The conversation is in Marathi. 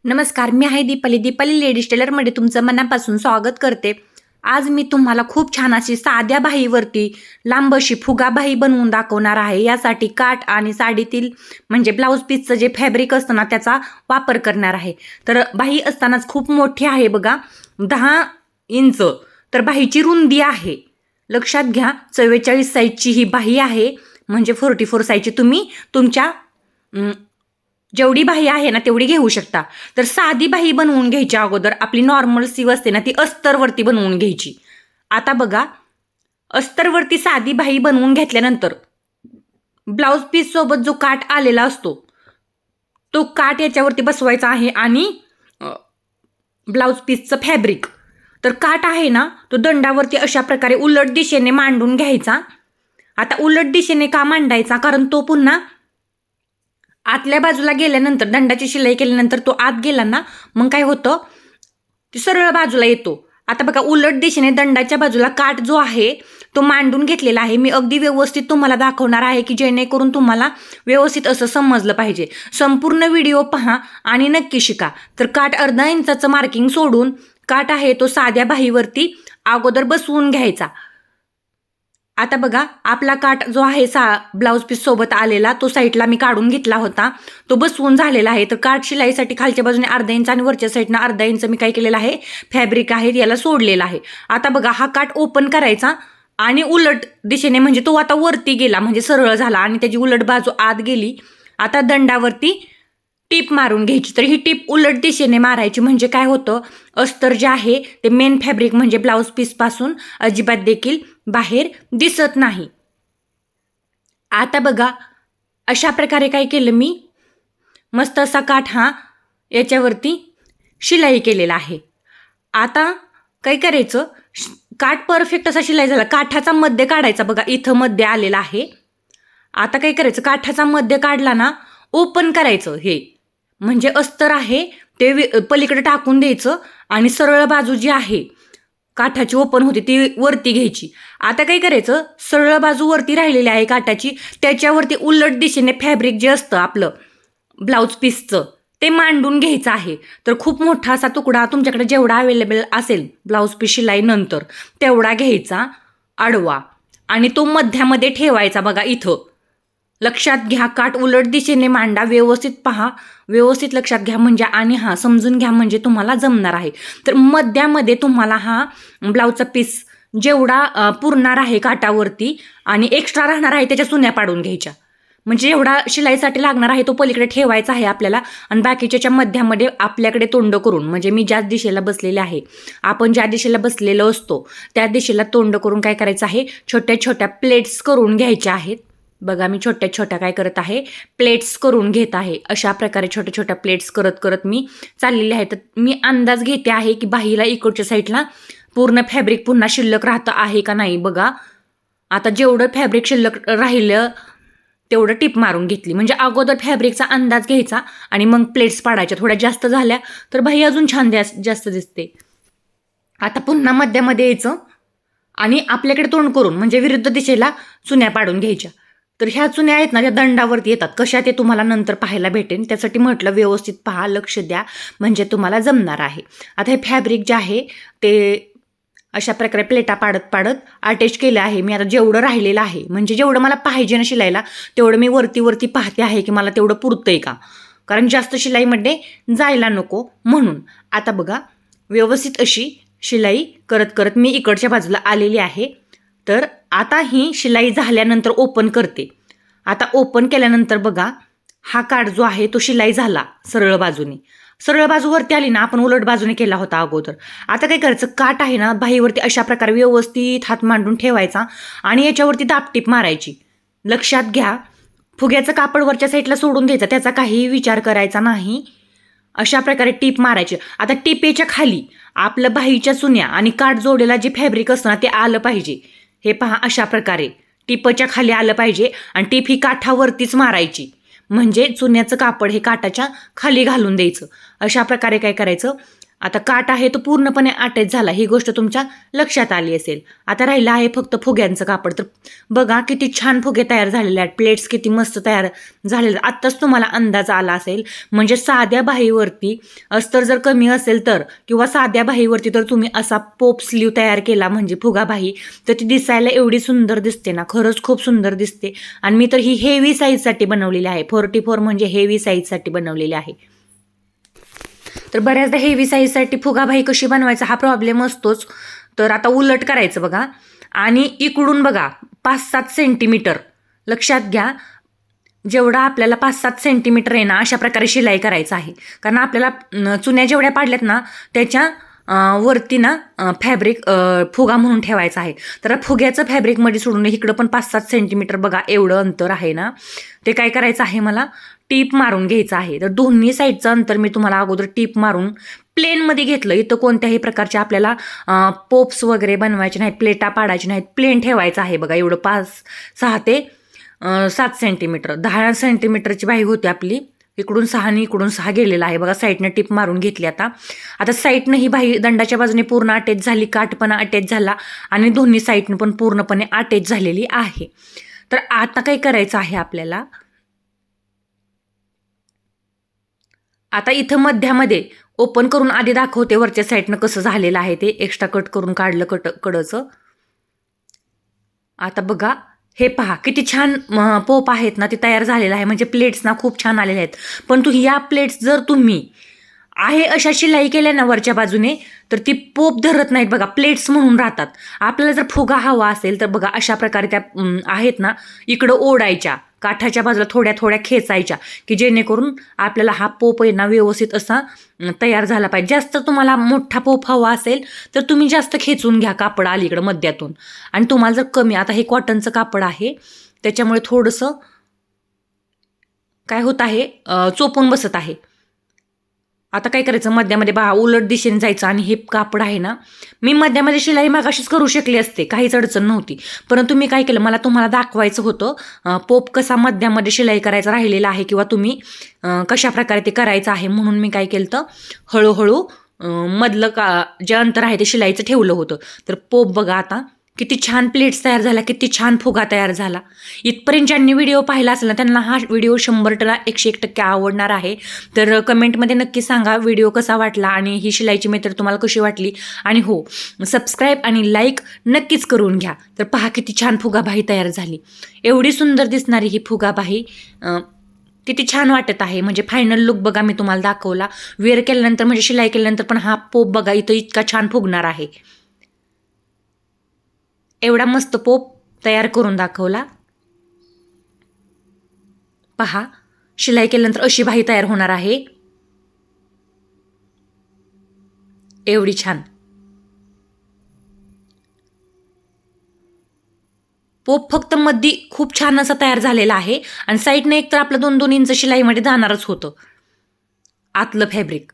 नमस्कार, मी आहे दीपाली लेडीज टेलरमध्ये तुमचं मनापासून स्वागत करते. आज मी तुम्हाला खूप छान अशी साध्या बाहीवरती लांब अशी फुगा बाही बनवून दाखवणार आहे. यासाठी काठ आणि साडीतील म्हणजे ब्लाऊज पीसचं जे फॅब्रिक असतं ना त्याचा वापर करणार आहे. तर बाही असतानाच खूप मोठी आहे बघा, 10 इंच तर बाहीची रुंदी आहे. लक्षात घ्या, 44 साईजची ही बाही आहे, म्हणजे 44 साईजची तुम्ही तुमच्या जेवढी बाही आहे ना तेवढी घेऊ शकता. तर साधी बाही बनवून घ्यायच्या अगोदर आपली नॉर्मल सीव असते ना ती अस्तरवरती बनवून घ्यायची. आता बघा, अस्तरवरती साधी बाही बनवून घेतल्यानंतर ब्लाऊज पीस सोबत जो काठ आलेला असतो तो काठ याच्यावरती बसवायचा आहे आणि ब्लाऊज पीसचं फॅब्रिक. तर काठ आहे ना तो दंडावरती अशा प्रकारे उलट दिशेने मांडून घ्यायचा. आता उलट दिशेने का मांडायचा, कारण तो पुन्हा आतल्या बाजूला गेल्यानंतर दंडाची शिलाई केल्यानंतर तो आत गेला ना मग काय होतं, ती सरळ बाजूला येतो. आता बघा, उलट दिशेने दंडाच्या बाजूला काठ जो आहे तो मांडून घेतलेला आहे. मी अगदी व्यवस्थित तुम्हाला दाखवणार आहे की जेणेकरून तुम्हाला व्यवस्थित असं समजलं पाहिजे. संपूर्ण व्हिडिओ पहा आणि नक्की शिका. तर काठ अर्धा इंचाचं मार्किंग सोडून काठ आहे तो साध्या बाहीवरती अगोदर बसवून घ्यायचा. आता बघा, आपला काठ जो आहे ब्लाऊज पीस सोबत आलेला तो साईडला मी काढून घेतला होता, तो बसवून झालेला आहे. तर काठ शिलाईसाठी खालच्या बाजूने अर्धा इंच आणि वरच्या साईडनं अर्धा इंच मी काय केलेलं आहे, फॅब्रिक आहे याला सोडलेला आहे. आता बघा, हा काठ ओपन करायचा आणि उलट दिशेने, म्हणजे तो आता वरती गेला म्हणजे सरळ झाला आणि त्याची उलट बाजू आत गेली. आता दंडावरती टीप मारून घ्यायची. तर ही टीप उलट दिशेने मारायची, म्हणजे काय होतं, अस्तर जे आहे ते मेन फॅब्रिक म्हणजे ब्लाऊज पीसपासून अजिबात देखील बाहेर दिसत नाही. आता बघा, अशा प्रकारे काय केलं मी, मस्त असा काठ हा याच्यावरती शिलाई केलेला आहे. आता काय करायचं, काठ परफेक्ट असा शिलाई झाला, काठाचा मध्य काढायचा. बघा, इथं मध्य आलेला आहे. आता काय करायचं, काठाचा मध्य काढला ना, ओपन करायचं. हे म्हणजे अस्तर आहे ते पलीकडे टाकून द्यायचं आणि सरळ बाजू जी आहे काठाची ओपन होती ती वरती घ्यायची. आता काय करायचं, सरळ बाजू वरती राहिलेली आहे काठाची, त्याच्यावरती उलट दिशेने फॅब्रिक जे असतं आपलं ब्लाऊज पीसचं ते मांडून घ्यायचं आहे. तर खूप मोठा असा तुकडा तुमच्याकडे जेवढा अवेलेबल असेल ब्लाऊज पीस शिलाई नंतर तेवढा घ्यायचा आडवा आणि तो मध्यामध्ये ठेवायचा. बघा, इथं लक्षात घ्या, काठ उलट दिशेने मांडा, व्यवस्थित पहा, व्यवस्थित लक्षात घ्या म्हणजे आणि समजून घ्या म्हणजे तुम्हाला जमणार आहे. तर मध्यामध्ये तुम्हाला हा ब्लाऊजचा पीस जेवढा पुरणार आहे काठावरती आणि एक्स्ट्रा राहणार आहे त्याच्या चुन्या पाडून घ्यायच्या. म्हणजे एवढा शिलाईसाठी लागणार आहे तो पलीकडे ठेवायचा आहे आपल्याला आणि बाकीच्या मध्यामध्ये आपल्याकडे तोंड करून, म्हणजे मी ज्या दिशेला बसलेले आहे, आपण ज्या दिशेला बसलेलो असतो त्या दिशेला तोंड करून काय करायचं आहे, छोट्या छोट्या प्लेट्स करून घ्यायच्या आहेत. बघा, मी छोट्या छोट्या काय करत आहे, प्लेट्स करून घेत आहे. अशा प्रकारे छोट्या छोट्या प्लेट्स करत करत मी चाललेले आहे. तर मी अंदाज घेते आहे की बाहीला इकडच्या साईडला पूर्ण फॅब्रिक पुन्हा शिल्लक राहतं आहे का नाही. बघा, आता जेवढं फॅब्रिक शिल्लक राहिलं तेवढं टिप मारून घेतली, म्हणजे अगोदर फॅब्रिकचा अंदाज घ्यायचा आणि मग प्लेट्स पाडायच्या. थोड्या जास्त झाल्या तर बाही अजून छान जास्त दिसते. आता पुन्हा मध्यामध्ये यायचं आणि आपल्याकडे तोंड करून म्हणजे विरुद्ध दिशेला चुन्या पाडून घ्यायच्या. तर ह्या चुन्या आहेत ना त्या दंडावरती येतात. कशा ते तुम्हाला नंतर पाहायला भेटेल, त्यासाठी म्हटलं व्यवस्थित पहा, लक्ष द्या म्हणजे तुम्हाला जमणार आहे. आता हे फॅब्रिक जे आहे ते अशा प्रकारे प्लेटा पाडत पाडत अटॅच केलं आहे मी. आता जेवढं राहिलेलं आहे म्हणजे जेवढं मला पाहिजे ना शिलाईला तेवढं मी वरती पाहते आहे की मला तेवढं पुरतंय का, कारण जास्त शिलाईमध्ये जायला नको म्हणून. आता बघा, व्यवस्थित अशी शिलाई करत करत मी इकडच्या बाजूला आलेली आहे. तर आता ही शिलाई झाल्यानंतर ओपन करते. आता ओपन केल्यानंतर बघा, हा काठ जो आहे तो शिलाई झाला सरळ बाजूने. सरळ बाजू वरती आली ना, आपण उलट बाजूने केला होता अगोदर. आता काय करायचं, काठ आहे ना बाहीवरती अशा प्रकारे व्यवस्थित हात मांडून ठेवायचा आणि याच्यावरती दाबटीप मारायची. लक्षात घ्या, फुग्याचं कापड वरच्या साईडला सोडून द्यायचं, त्याचा काहीही विचार करायचा नाही. अशा प्रकारे टीप मारायची. आता टिपेच्या खाली आपलं बाहीच्या चुन्या आणि काठ जोडलेला जे फॅब्रिक असतं ना ते आलं पाहिजे. हे पहा, अशा प्रकारे टिपच्या खाली आलं पाहिजे आणि टीप ही काठावरतीच मारायची, म्हणजे चुन्याचं कापड हे काठाच्या खाली घालून द्यायचं. अशा प्रकारे काय करायचं, आता काठ आहे तो पूर्णपणे अटॅच झाला, ही गोष्ट तुमच्या लक्षात आली असेल. आता राहिलं आहे फक्त फुग्यांचं कापड. तर बघा किती छान फुगे तयार झालेले आहेत, प्लेट्स किती मस्त तयार झालेले. आत्ताच तुम्हाला अंदाज आला असेल. म्हणजे साध्या बाहीवरती अस्तर जर कमी असेल तर, किंवा साध्या बाहीवरती तर तुम्ही असा पोप स्लीव तयार केला म्हणजे फुगा बाही, तर ती दिसायला एवढी सुंदर दिसते ना, खरंच खूप सुंदर दिसते. आणि मी तर ही हेवी साईजसाठी बनवलेली आहे, 44 म्हणजे हेवी साईजसाठी बनवलेली आहे. तर बऱ्याचदा हेवी साईजसाठी फुगाबाई कशी बनवायचा हा प्रॉब्लेम असतोच. तर आता उलट करायचं बघा, आणि इकडून बघा 5-7 सेंटीमीटर लक्षात घ्या, जेवढा आपल्याला 5-7 सेंटीमीटर आहे ना, अशा प्रकारे शिलाई करायचं आहे. कारण आपल्याला चुन्या जेवढ्या पाडल्यात ना त्याच्या वरती ना फॅब्रिक फुगा म्हणून ठेवायचा आहे. तर फुग्याचं फॅब्रिकमध्ये सोडून इकडं पण 5-7 सेंटीमीटर बघा एवढं अंतर आहे ना, ते काय करायचं आहे, मला टीप मारून घ्यायचं आहे. तर दोन्ही साईडचं अंतर मी तुम्हाला अगोदर टीप मारून प्लेनमध्ये घेतलं. इथं कोणत्याही प्रकारचे आपल्याला पोप्स वगैरे बनवायचे नाहीत, प्लेटा पाडायचे नाहीत, प्लेन ठेवायचं आहे. बघा एवढं 5-6 ते 7 सेंटीमीटर, 10 सेंटीमीटरची बाही होती आपली. इकडून 6 आणि इकडून 6 गेलेला आहे बघा. साईडनं टिप मारून घेतली. आता साईडनं ही बाही दंडाच्या बाजूने पूर्ण अटॅच झाली, काठपणा अटॅच झाला आणि दोन्ही साईडनं पण पूर्णपणे अटॅच झालेली आहे. तर आता काय करायचं आहे आपल्याला, आता इथं मध्यामध्ये ओपन करून आधी दाखवते वरच्या साईडनं कसं झालेलं आहे ते. एक्स्ट्रा कट करून काढलं कडचं. आता बघा हे पहा किती छान पोप आहेत ना, ते तयार झालेलं आहे. म्हणजे प्लेट्स ना खूप छान आलेले आहेत. पण या प्लेट्स जर तुम्ही आहे अशा शिलाई केल्या ना वरच्या बाजूने, तर ती पोप धरत नाहीत बघा, प्लेट्स म्हणून राहतात. आपल्याला जर फुगा हवा असेल तर बघा अशा प्रकारे त्या आहेत ना, इकडं ओढायच्या, काठाच्या बाजूला थोड्या थोड्या खेचायच्या, की जेणेकरून आपल्याला हा पोप आहे ना व्यवस्थित असा तयार झाला पाहिजे. जास्त तुम्हाला मोठा पोप हवा असेल तर तुम्ही जास्त खेचून घ्या कापड अलीकडं मध्यातून. आणि तुम्हाला जर कमी, आता हे कॉटनचं कापड आहे त्याच्यामुळे थोडंसं काय होत आहे, चोपून बसत आहे. आता काय करायचं, मध्यामध्ये बघा उलट दिशेने जायचं. आणि हे कापड आहे ना, मी मध्यामध्ये शिलाई मागाशीच करू शकली असते, काहीच अडचण नव्हती. परंतु मी काय केलं, मला तुम्हाला दाखवायचं होतं पोप कसा मध्यामध्ये शिलाई करायचा राहिलेला आहे, किंवा तुम्ही कशा प्रकारे ते करायचं आहे. म्हणून मी काय केलं तर हळूहळू मधलं जे अंतर आहे ते शिलाईचं ठेवलं होतं. तर पोप बघा आता किती छान प्लेट्स तयार झाला, किती छान फुगा तयार झाला. इथपर्यंत ज्यांनी व्हिडिओ पाहिला असेल ना, त्यांना हा व्हिडिओ 100% आवडणार आहे. तर कमेंटमध्ये नक्की सांगा व्हिडिओ कसा वाटला आणि ही शिलाईची मेथड तुम्हाला कशी वाटली. आणि हो, सबस्क्राईब आणि लाईक नक्कीच करून घ्या. तर पहा किती छान फुगाबाही तयार झाली. एवढी सुंदर दिसणारी ही फुगाबाही किती छान वाटत आहे. म्हणजे फायनल लुक बघा मी तुम्हाला दाखवला. वेअर केल्यानंतर म्हणजे शिलाई केल्यानंतर पण हा पोप बघा इथं इतका छान फुगणार आहे. एवढा मस्त पोप तयार करून दाखवला. पहा शिलाई केल्यानंतर अशी बाही तयार होणार आहे, एवढी छान. पोप फक्त मध्ये खूप छान असा तयार झालेला आहे. आणि साईडने एक तर आपलं 2-2 इंच शिलाईमध्ये जाणारच होतं आतलं फॅब्रिक.